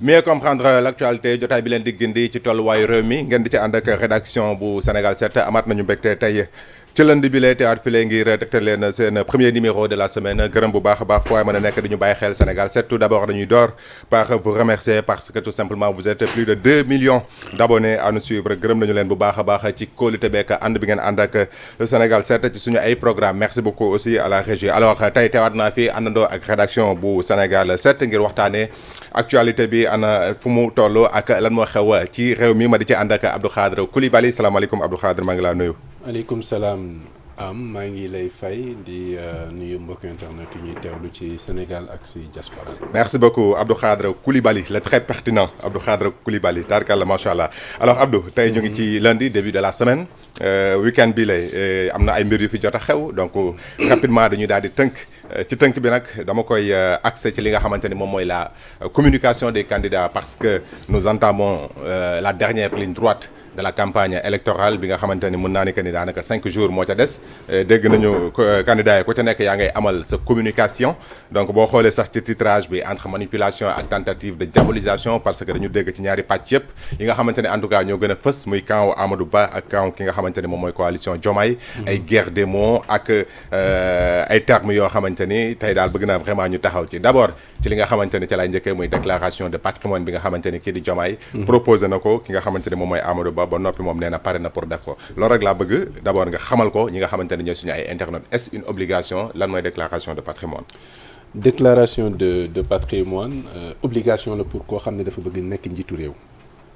mieux comprendre l'actualité jotaay bi leen di gindi ci tolluwaayu réew mi ngeen di ci ànd ak rédaction bu Sénégal 7 amaat nañu mbégte tey ci lundi bi lee teewaat file ngir tegtal leen seen premier numéro de la semaine gërëm bu baax a baax fu waay mën a nekk di ñu bàyyi xel Sénégal 7 tout d'abord dañuy door par vous remercier parce que tout simplement vous êtes plus de 2 millions d'abonnés à nous suivre gërëm nañu leen bu baax a baax ci kóolute beek ànd bi ngeen ànd ak Sénégal 7 ci suñu ay programme merci beaucoup aussi à la régie alors tey teewaat naa fi àndandoo ak rédaction bu Sénégal 7 ngir waxtaanee actualité bi ana fu mu toll ak lan moo xew ci réew mi ma di ci ànd ak Abdou Khadre Coulibaly salaamaaleykum Abdou Khadre maa ngi laa nuyu. maaleykum salaam maa ngi lay fay di nuyu mbokk internet yi ñuy teewlu ci Sénégal ak si diaspora. merci beaucoup Abdou Khadre Coulibaly le très pertinent Abdou Khadre Coulibaly taarkalla macha allah alors Abdou tey ñu ngi ci lundi début de la semaine week-end bi lay am na ay mbir yu fi jot a xew donc rapidement dañuy daal di tënk ci tënk bi nag dama koy accès ci li nga xamante ni moom mooy la communication des candidats parce que nous entamons la dernière ligne droite de la campagne électorale bi nga xamante ni mën naa ni que ni daanaka 5 jours moo ca des dégg nañu candidat yi ku ca nekk yaa ngay amal sa communication donc boo xoolee sax ci titrage bi entre manipulation ak tentative de diabolisation parce que dañu dégg ci ñaari pàcc yëpp yi nga xamante ni en tout cas ñoo gën a fës muy camp Amadou Ba ak camp ki nga xamante ni moom mooy coalition Diomaye ay guerre des mots ak ay termes yoo xamante ni tey daal bëgg naa vraiment ñu taxaw ci d'abord ci li nga xamante ni ci lay njëkkee muy déclaration de patrimoine bi nga xamante ni kii di Diomaye proposé na ko ki nga xamante ni moom mooy Amadou Ba noppi moom nee na pare na pour def ko loolu rek laa bëgg d'abord nga xamal ko ñi nga xamante ne ñooy suñu ay internautes est-ce une obligation lan mooy déclaration de patrimoine déclaration de patrimoine obligation la pour koo xam ne dafa bëgg nekk njiitu réew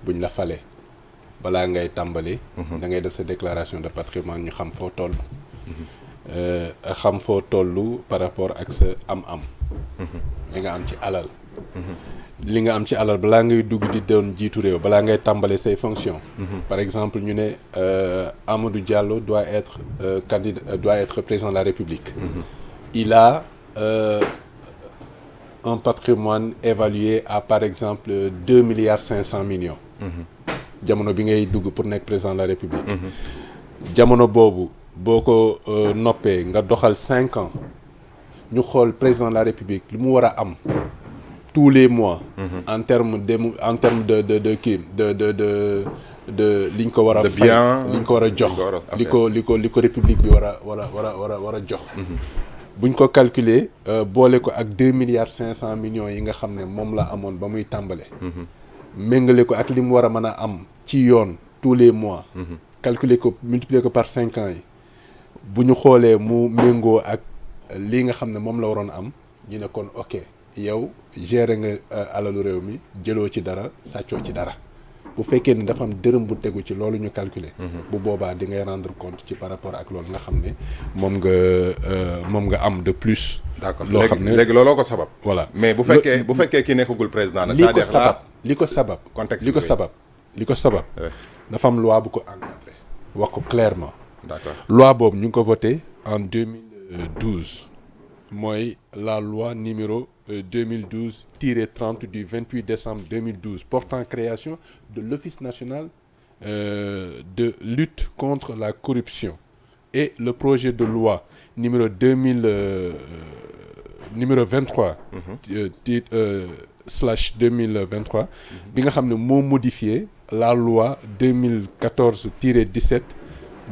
buñ la falee balaa ngay tàmbali da ngay def sa déclaration de patrimoine ñu xam foo toll xam foo toll par rapport ak sa am-am li nga am ci alal li nga am ci alal balaa ngay dugg di doon jiitu réew balaa ngay tàmbale say fonctions. Par exemple ñu ne Amadou Diallo doit être candidat doit être président de la République. Il a un patrimoine évalué à par exemple 2 milliards 500 millions. jamono bi ngay dugg pour nekk président de la République. jamono boobu boo ko noppee nga doxal 5 ans ñu xool président de la République li mu war a am. tous les mois. en terme de kii de liñ ko war a fay liñ ko war a jox li ko république bi war a jox. buñ ko calculer boole ko ak 2 milliards 500 millions yi nga xam ne moom la amoon ba muy tàmbale. méngale ko ak li mu war a mën a am ci yoon tous les mois. calculer ko multiplier ko par 5 ans yi bu ñu xoolee mu méngoo ak lii nga xam ne moom la waroon am ñu ne kon ok. yow gérer nga alalu réew mi jëloo ci dara sàccoo ci dara bu fekkee ni dafa am dërëm bu tegu ci loolu ñu calculer bu boobaa di ngay rendre compte ci par rapport ak loolu nga xam ne moom nga am de plus. d'accord loo xam ne léegi looloo ko sabab. voilà mais bu fekkee ki nekkagul président nag. c'est-à-dire là li ko sabab contexte li ko sabab dafa am loi bu ko encadré wax ko clairement. d'accord loi boobu ñu ngi ko voté en 2012 mooy la loi numéro 2012-30 du 28 décembre 2012 portant création de l'Office national de lutte contre la corruption et le projet de loi numéro 23 /2023 bi nga xam ne moo modifié la loi 2014-17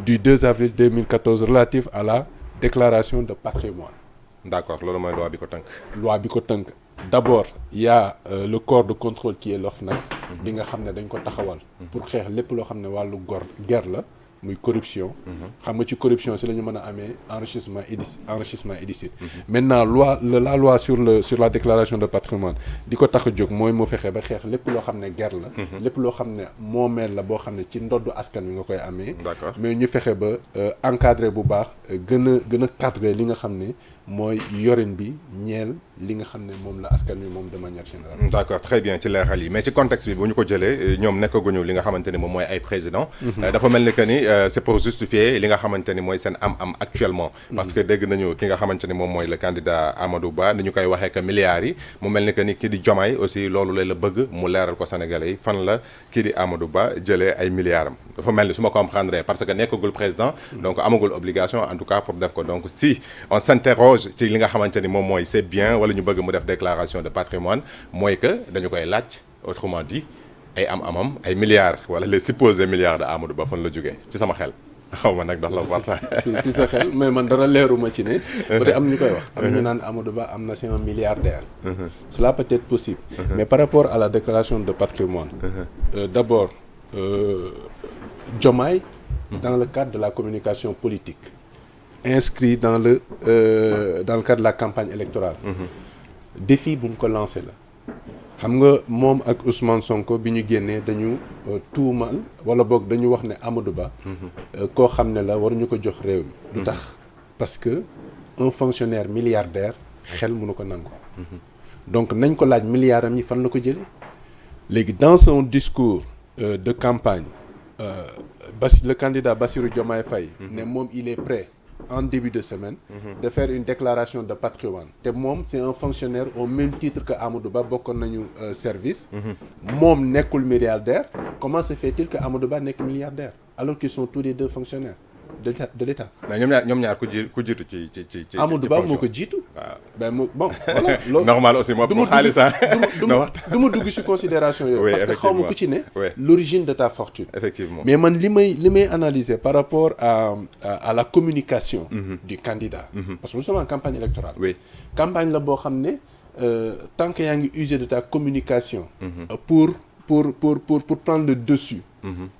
du 2 avril 2014 relative à la déclaration de patrimoine. d'accord loolu mooy loi bi ko tënk. loi bi ko tënk d'abord y a le corps de contrôle qui est l'OFNAC bi nga xam ne dañ ko taxawal. pour xeex lépp loo xam ne wàllu guerre la muy corruption. xam nga ci corruption si la ñu mën a amee enrichissement illicite. maintenant la loi sur la déclaration de patrimoine di ko tax a jóg mooy mu fexe ba xeex lépp loo xam ne guerre la. lépp loo xam ne moomeel la boo xam ne ci ndoddu askan wi nga koy amee. d'accord mais ñu fexe ba encadrer bu baax gën a cadrer li nga xam ne mooy yorin bi ñeel li nga xam ne moom la askan wi moom de manière générale. d'accord très bien ci leeral yi mais ci contexte bi bu ñu ko jëlee ñoom nekkaguñu li nga xamante ni moom mooy ay président. dafa mel ni que ni c'est pour justifier li nga xamante ni mooy seen am actuellement. parce que dégg nañu ki nga xamante ni moom mooy le candidat Amadou Ba ni ñu koy waxee que milliards yi mu mel ni que ni kii di Diomaye aussi loolu la bëgg mu leeral ko Sénégalais yi fan la kii di Amadou Ba jëlee ay milliards am dafa mel ni su ma comprendre parce que nekkagul président. donc amagul obligation en tout cas pour def ko donc si on s'interroge ci li nga xamante ni moom mooy c'est bien wala ñu bëgg mu def déclaration de patrimoine mooy que dañu koy laaj autrement dit ay amam ay milliards wala les supposés milliards de Amadou Ba fan la jógee ci sama xel xaw ma nag ndax la war si sa xel mais man dara leeruma ci ne peut être am ñu koy wax am ñu naan Amadou Ba am na c'est un milliardaire cela peut être possible mais par rapport à la déclaration de patrimoine d'abord Diomaye dans le cadre de la communication politique inscrit dans le cadre de la campagne électorale défi bu mu ko lancé la xam nga moom ak Ousmane Sonko bi ñu génnee dañu tuumal wala boog dañu wax ne Amadou Ba koo xam ne la waruñu ko jox réew mi lu tax parce que un fonctionnaire milliardaire xel mënu ko nangu donc nañ ko laaj milliards am yi fan la ko jëlee léegi dans son discours de campagne le candidat Bassirou Diomaye Faye ne moom il est prêt en début de semaine de faire une déclaration de patrimoine te moom c'est un fonctionnaire au même titre que Amadou Ba bokkoon nañu service moom nekkul milliardaire comment se fait-il que Amadou Ba nekk milliardaire alors qu'ils sont tous les deux fonctionnaires de l'État. mais ñoom ñaar ku jiitu ci Amadou Ba moo ko jiitu. waaw ben mu bon voilà. loolu normal aussi moo xaalis du ma dugg ci considération yooyu. parce que xaw ma ku ci ne. l'origine de ta fortune. effectivement mais man li may analyser par rapport à la communication. du candidat. parce que nous sommes en campagne électorale. oui campagne la boo xam ne tant que yaa ngi user de ta communication. pour prendre le dessus.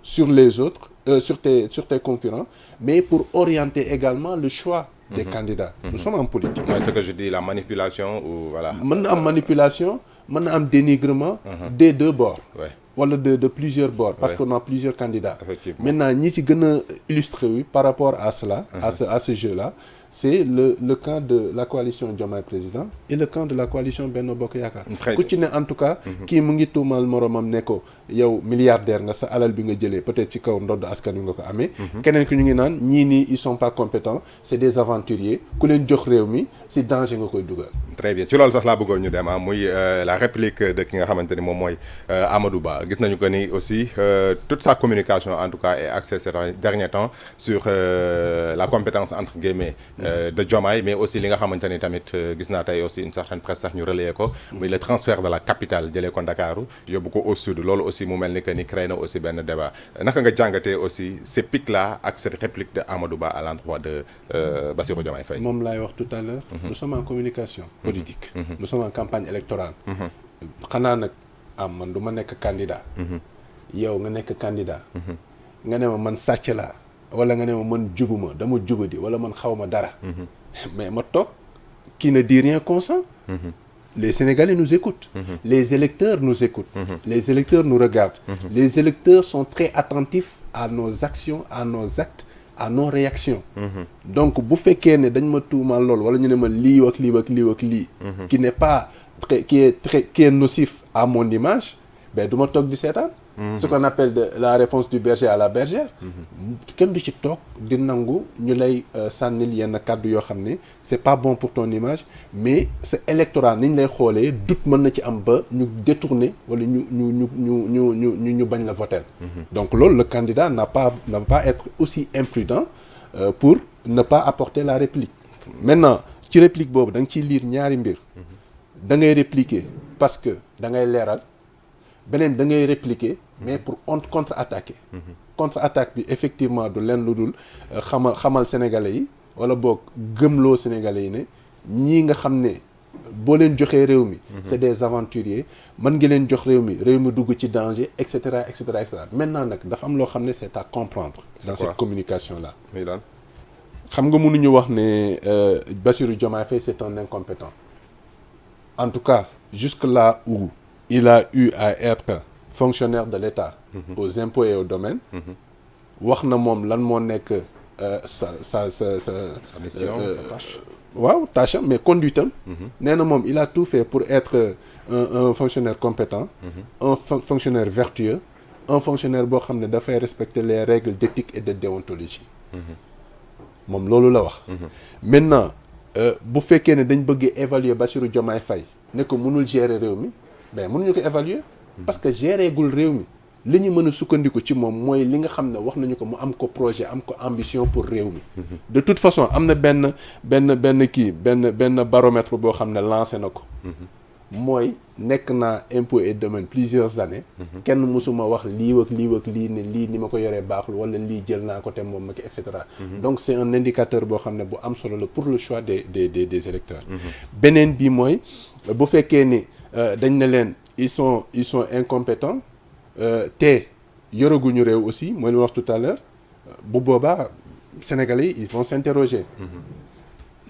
sur les autres. Sur tes concurrents, mais pour orienter également le choix des candidats. Nous sommes en politique. C'est ce que je dis, la manipulation ou voilà. Mën na am manipulation, mën na am dénigrement des deux bords. Ouais. Wala de plusieurs bords, parce qu'on a plusieurs candidats. Effectivement. Maintenant, ñi ci gën a illustré par rapport à cela, à ce jeu-là, c'est le camp de la coalition Diomaye Président et le camp de la coalition Benno Bokk Yaakaar. ku ci ne en tout cas. kii mu ngi tuumal moromam ne ko yow milliardaire nga sa alal bi nga jëlee peut-être ci kaw ndodd askan wi nga ko amee. keneen ki ñu ngi naan ñii nii ils sont pas compétents c'est des aventuriers ku leen jox réew mi ci danger nga koy dugal. très bien ci loolu sax laa bëggoon ñu dem muy la réplique de ki nga xamante ni moom mooy Amadou Ba gis nañu que ni aussi toute sa communication en tout cas est axée ces derniers temps sur la compétence entre guillemets. De Diomaye mais aussi li nga xamante ni tamit gis naa tey aussi une certaine presse sax ñu relayer ko muy le transfert de la capitale jëlee ko Ndakaaru yóbbu ko au sud loolu aussi mu mel ni que ni créé na aussi benn débat naka nga jàngatee aussi ces pics là ak cette réplique de Amadou Ba à l'endroit de Bassirou Diomaye Faye. moom laay wax tout à l'heure nous sommes en communication politique. Nous sommes en campagne électorale. xanaa nag man du ma nekk candidat. yow nga nekk candidat. nga ne ma man sàcc laa. wala nga ne ma man jubuma dama jubadi wala man xaw ma dara. mais ma toog qui ne dit rien consent. Les Sénégalais nous écoutent. Les électeurs nous écoutent. Les électeurs nous regardent. Les électeurs sont très attentifs à nos actions, à nos actes, à nos réactions. Donc bu fekkee ne dañ ma tuumal lool wala ñu ne ma lii ak lii ak lii ak lii. qui n'est pas qui est nocif à mon image ben du ma toog di seetaan. Ce qu'on appelle la réponse du berger à la bergère. kenn du ci toog di nangu ñu lay sànnil yenn kàddu yoo xam ne c'est pas bon pour ton image mais sa électorat ni ñu lay xoolee doute mën na ci am ba ñu détourner wala ñu bañ la voter. Donc loolu le candidat n'a pas être aussi imprudent pour ne pas apporter la réplique. Maintenant ci réplique boobu da nga ciy lire ñaari mbir. da ngay répliquer parce que da ngay leeral. beneen da ngay répliquer mais pour contre-attaquer. contre-attaque bi effectivement du leen lu dul xamal sénégalais yi wala boog gëmloo sénégalais yi ne ñii nga xam ne boo leen joxee réew mi. c'est des aventuriers mën nga leen jox réew mi dugg ci danger et cetera et cetera et cetera maintenant nag dafa am loo xam ne c'est à comprendre. dans cette communication là. xam nga mënuñu wax ne Bassirou Diomaye Faye c'est un incompétent en tout cas jusque là où. Il a eu à être fonctionnaire de l'État aux impôts et aux domaines wax na moom lan moo nekk sa mission sa tâche waaw tâche mais conduite am nee na moom il a tout fait pour être un fonctionnaire compétent un fonctionnaire vertueux un fonctionnaire boo xam ne dafay respecter les règles d'éthique et de déontologie moom loolu la wax maintenant bu fekkee ne dañ bëgg évaluer Bassirou Diomaye Faye ne ko mënul gérer réew mi ben mënuñu ko évaluer parce que gérer gul réew mi li ñu mën a sukkandiku ci moom mooy li nga xam ne wax nañu ko mu am ko projet am ko ambition pour réew mi. De toute façon am na benn baromètre boo xam ne lancé na ko. mooy nekk naa impôt et domaine plusieurs années. kenn mësuma wax lii ak lii ak lii ne lii ni ma ko yoree baaxul wala lii jël naa ko te moom ma ki et cetera. donc c'est un indicateur boo xam ne bu am solo la pour le choix des électeurs. beneen bi mooy bu fekkee ni dañ ne leen ils sont incompétents te yoraguñu réew aussi mooy lu wax tout à l'heure bu boobaa Sénégalais ils vont s'interroger.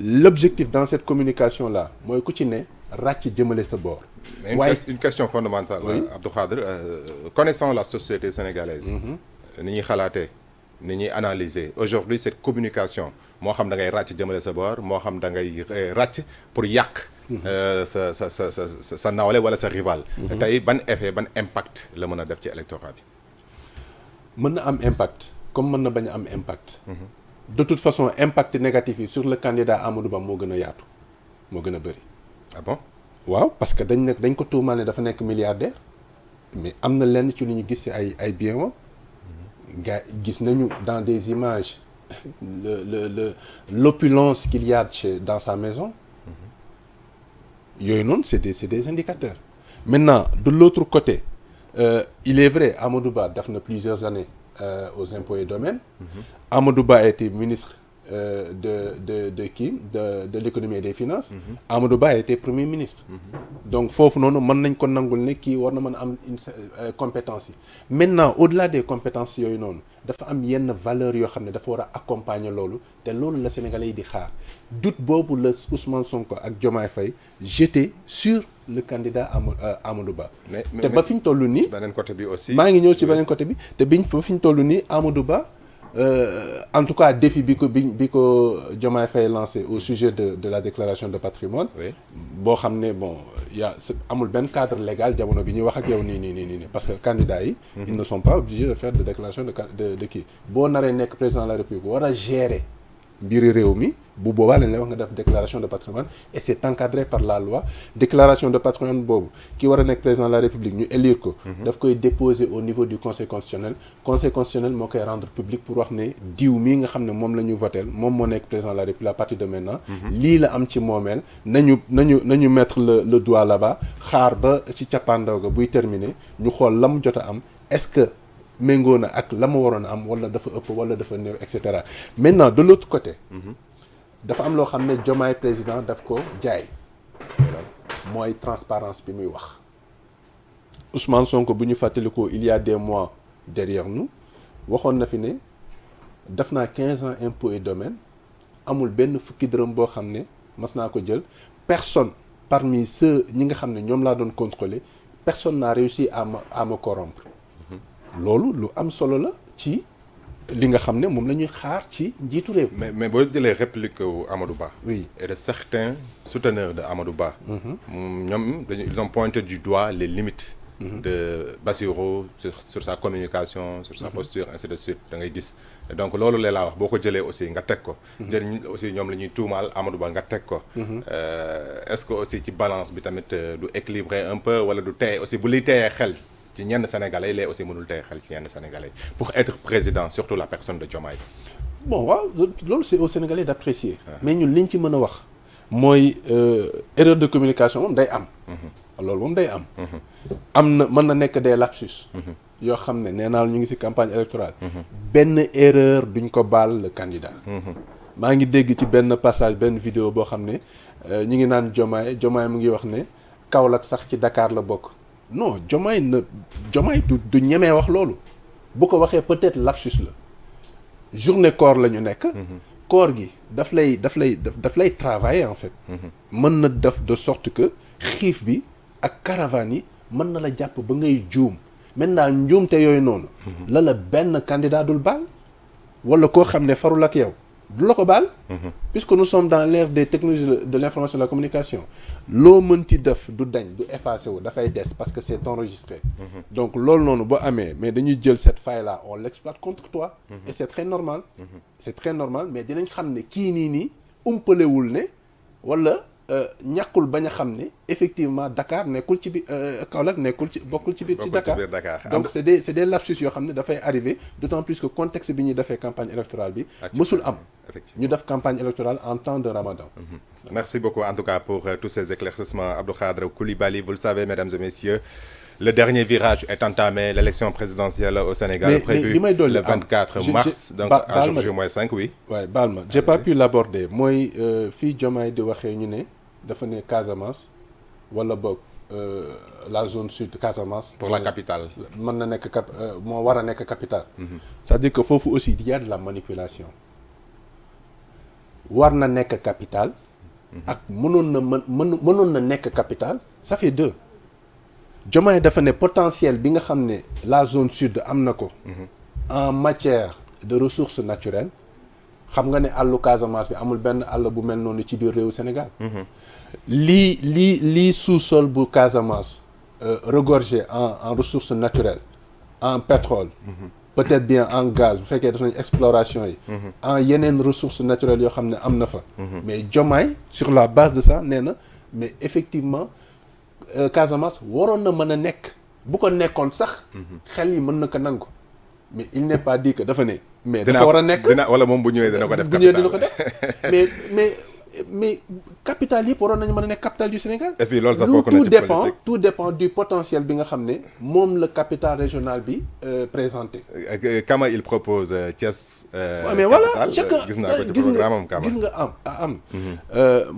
L'objectif dans cette communication là mooy ku ci ne ràcc jëmale sa boor. mais une question fondamentale. Oui. Abdou Khadre connaissant la société sénégalaise. ni ñuy xalaatee ni ñuy analyser aujourd'hui cette communication moo xam da ngay ràcc jëmale sa boor moo xam da ngay ràcc pour yàq. sa nawle wala sa rival. tey ban effet ban impact la mën a def ci électorat bi. mën na am impact comme mën na bañ a am impact. De toute façon impact négatif yi sur le candidat Amadou Ba moo gën a yaatu moo gën a bëri. ah bon. waaw parce que dañ ko tuumaal ne dafa nekk milliardaire mais am na lenn ci lu ñu gis ci ay biens wam. gars gis nañu dans des images l'opulence qu'il y a dans sa maison. yooyu noonu c'est des indicateurs. Maintenant de l'autre côté il est vrai Amadou Ba def na plusieurs années aux impôts et domaines. Amadou Ba a été ministre de l'économie et des finances. Amadou Ba a été premier ministre. donc foofu noonu mën nañ ko nangul ne kii war na mën a am une compétence yi. maintenant au-delà des compétences yooyu noonu dafa am yenn valeurs yoo xam ne dafa war a accompagner loolu te loolu la Sénégalais yi di xaar doute boobu la Ousmane Sonko ak Diomaye Faye jeté sur le candidat Amadou Ba. te ba fi ñu toll nii. beneen côté bi aussi. maa ngi ñëw ci beneen côté bi te ba fi ñu toll nii Amadou Ba. en tout cas défi bi ko Diomaye Faye lancé au sujet de la déclaration de patrimoine. oui boo xam ne bon amul benn cadre légal jamono bi ñuy wax ak yow nii parce que candidats yi. ils ne sont pas obligés de faire de déclaration de kii. boo naree nekk président de la République war a gérer mbiri réew mi bu boobaa lañ lay wax nga def déclaration de patrimoine et c'est encadré par la loi déclaration de patrimoine boobu ki war a nekk président de la République ñu élire ko. daf koy déposer au niveau du conseil constitutionnel. conseil constitutionnel moo koy rendre public pour wax ne diw mii nga xam ne moom la ñu voteel moom moo nekk président de la République à partir de maintenant. lii la am ci moomeel nañu mettre le doigt là-bas xaar ba ci cappaandaw ga buy terminer ñu xool la mu jot a am est-ce que. méngoo na ak la ma waroon a am wala dafa ëpp wala dafa néew et cetera maintenant de l'autre côté. dafa am loo xam ne Diomaye président daf ko jaay. mooy transparence bi muy wax. Ousmane Sonko bu ñu fàttalikoo il y a des mois derrière nous waxoon na fi ne def naa 15 ans impôt et domaine amul benn fukki dërëm boo xam ne mas naa ko jël personne parmi ceux ñi nga xam ne ñoom laa doon contrôler personne n'a réussi à me corrompre. loolu lu am solo la ci li nga xam ne moom la ñuy xaar ci njiitu réew. mais boo jëlee réplique wu Amadou Ba. oui et de certains souteneurs de Amadou Ba. ñoom ils ont pointé du doigt les limites. de Bassirou sur sa communication sur sa posture ainsi de suite da ngay gis donc loolu lee laa wax boo ko jëlee aussi nga teg ko. jël aussi ñoom la ñuy tuumaal Amadou Ba nga teg ko. est-ce que aussi ci balance bi tamit du équilibrer un peu wala du teye aussi bu liy teyee xel. ci ñenn Sénégalais yi aussi mënul tey xel ci ñenn Sénégalais pour être président surtout la personne de Diomaye. bon waaw loolu c'est aux Sénégalais d'apprécier. mais ñun liñ ci mën a wax. mooy erreur de communication moom day am. loolu moom day am. am na mën na nekk des lapsus. yoo xam ne nee naa ñu ngi ci campagne électorale. benn erreur duñ ko baal le candidat. maa ngi dégg ci benn passage benn vidéo boo xam ne ñu ngi naan Diomaye mu ngi wax ne Kaolack sax ci Dakar la bokk. non Diomaye du ñemee wax loolu bu ko waxee peut-être lapsus la journée koor la ñu nekk. koor gi daf lay travailler en fait. mën na def de sorte que xiif bi ak caravane yi mën na la jàpp ba ngay juum maintenant njuumte yooyu noonu. la benn candidat dul baal wala koo xam ne farul ak yow du la ko baal. puisque nous sommes dans l'ère des technologies de l'information et de la communication loo mënti def du dañ du effacé wu dafay des parce que c'est enregistré. donc loolu noonu boo amee mais dañuy jël cette faille là on l'exploite contre toi. et c'est très normal. c'est très normal mais dinañ xam ne kii nii umpalewul ne wala ñàkkul bañ a xam ne effectivement Dakar nekkul ci biir Kaolack nekkul ci bokkul ci biir ci Dakar donc c'est des lapsus yoo xam ne dafay arriver d'autant plus que contexte bi ñuy defee campagne électorale bi mësul am ñu def campagne électorale en temps de Ramadan. Merci beaucoup en tout cas pour tous ces éclaircissements Abdou Khadre Coulibaly. Vous le savez mesdames et messieurs, le dernier virage est entamé, l'élection présidentielle au Sénégal prévue le 24 mars, donc à jour J-5, oui. Ouais, baal ma j'ai pas pu l'aborder mooy fii Diomaye di waxee ñu ne dafa ne Casamance wala boog la zone sud Casamance. Pour la capitale. mën na nekk moo war a nekk capitale. C'est-à-dire que foofu aussi il y a de la manipulation. war na nekk capitale. ak mënoon na nekk capitale ça fait deux. Diomaye dafa ne potentiel bi nga xam ne la zone sud am na ko. en matière de ressources naturelles. xam nga ne àllu Casamance bi amul benn àll bu mel noonu ci biir réewu Sénégal. lii sous-sol bu Casamance regorgé en ressources naturelles en pétrole. peut-être bien en gaz bu fekkee def nañ exploration yi. en yeneen ressources naturelles yoo xam ne am na fa. mais Diomaye sur la base de ça nee na mais effectivement Casamance waroon na mën a nekk bu ko nekkoon sax. xel yi mën na ko nangu. mais il n'est pas dit que dafa ne. mais dafa war a nekk wala moom bu ñëwee dina ko def. bu ñëwee dina ko def mais capitale yëpp waroon nañu mën a nekk capitale du Sénégal. et puis loolu sax bokk na ci politique tout dépend du potentiel bi nga xam ne moom la capitale régionale bi présenté. Kama il propose Thiès. waaw mais voilà chacun gis naa ko ci programme am Kama gis nga am.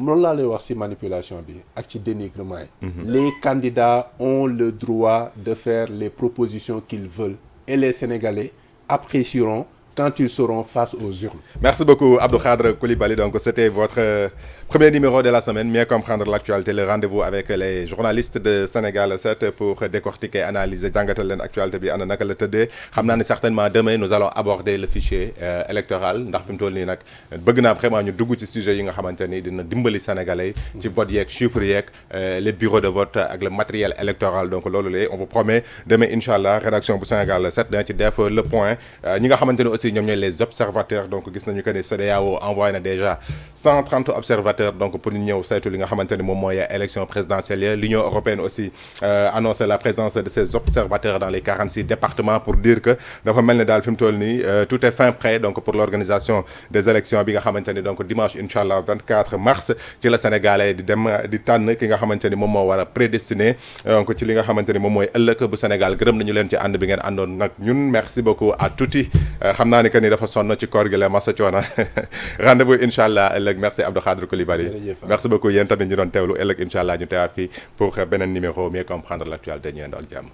loolu laa lay wax ci manipulation bi ak ci dénigrement yi. les candidats ont le droit de faire les propositions qu'ils veulent et les Sénégalais apprécieront quand ils seront face aux urnes. Merci beaucoup Abdou Khadre Coulibaly. Donc c'était votre premier numéro de la semaine, mieux comprendre l'actualité, le rendez-vous avec les journalistes de Sénégal 7 pour décortiquer, analyser, jàngatal leen actualité bi ana naka la tëddee. Xam naa ne certainement demain nous allons aborder le fichier électoral ndax fi mu toll nii nag bëgg naa vraiment ñu dugg ci sujet yi nga xamante ni dina dimbali sénégalais ci vote yeeg chiffres yeeg les bureaux de vote ak le matériel électoral. Donc loolu la on vous promet demain inchallah rédaction bu Sénégal 7 dina ci def le point ñi nga xamante ni aussi ñoom ñooy les observateurs. Donc gis nañu que ne CEDEAO envoyé na déjà 130 observateurs donc pour ñu ñëw saytu li nga xamante ni moom mooy élection présidentielle. L'Union européenne aussi annoncé la présence de ces observateurs dans les 46 départements pour dire que dafa mel ni daal fi mu toll nii tout est fin prêt donc pour l'organisation des élections bi nga xamante ni donc dimanche inchallah 24 mars ci la Sénégalais di dem di tànn ki nga xamante ni moom moo war a prédestiné donc ci li nga xamante ni moom mooy ëllëg bu Sénégal. Gërëm nañu leen ci ànd bi ngeen àndoon nag ñun merci beaucoup à tutti xam naa ni que ni dafa sonn ci koor gi la masa coona rendez-vous inchallah ëllëg. Merci Abdou Khadre Coulibaly. Merci beaucoup yéen tamit ñu doon teewlu ëllëg inchallah ñu teewaat fii pour beneen numéro mieux comprendre l'actualité ñu yendoo ak jàmm.